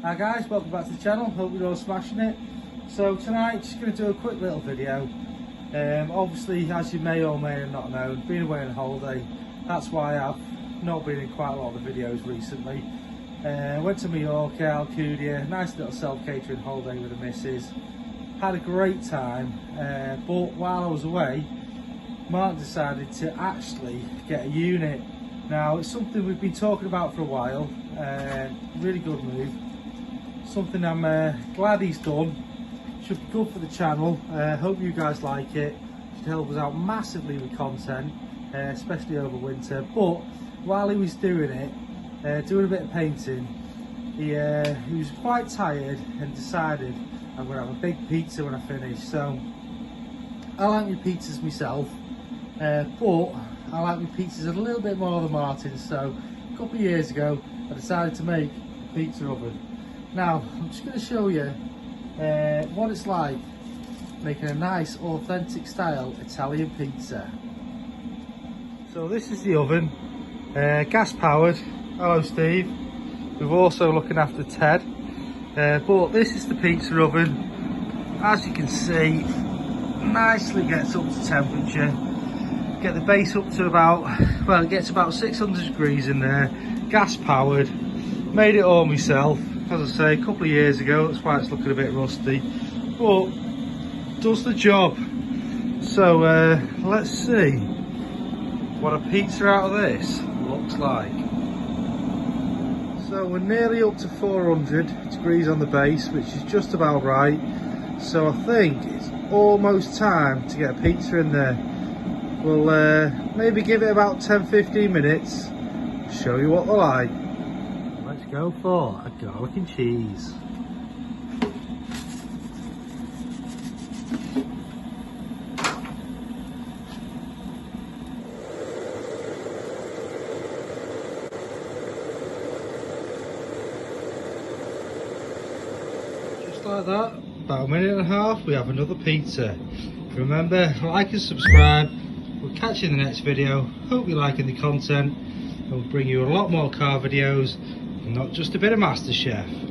Hi guys, welcome back to the channel. Hope you're all smashing it. So tonight, just going to do a quick little video. Obviously, as you may or may not know, been away on holiday. That's why I've not been in quite a lot of the videos recently. Went to Mallorca, Alcudia, nice little self-catering holiday with the missus. Had a great time, but while I was away, Mark decided to actually get a unit. Now, it's something we've been talking about for a while. Really good move. Something I'm glad he's done. Should be good for the channel. Hope you guys like it. Should help us out massively with content, especially over winter. But while he was doing it, doing a bit of painting, he was quite tired and decided I'm going to have a big pizza when I finish. So I like my pizzas myself, but I like my pizzas a little bit more than Martin. So a couple of years ago, I decided to make a pizza oven. Now, I'm just going to show you what it's like making a nice, authentic style Italian pizza. So this is the oven, gas powered. Hello Steve. We're also looking after Ted. But this is the pizza oven. As you can see, nicely gets up to temperature. Get the base up to about, well, it gets about 600 degrees in there. Gas powered. Made it all myself. As I say, a couple of years ago, that's why it's looking a bit rusty, but does the job. So let's see what a pizza out of this looks like. So we're nearly up to 400 degrees on the base, which is just about right. So I think it's almost time to get a pizza in there. We'll maybe give it about 10-15 minutes, show you what they're like. Let's go for a garlic and cheese. Just like that, about a minute and a half, we have another pizza. Remember, like and subscribe. We'll catch you in the next video. Hope you're liking the content. We'll bring you a lot more car videos, not just a bit of MasterChef.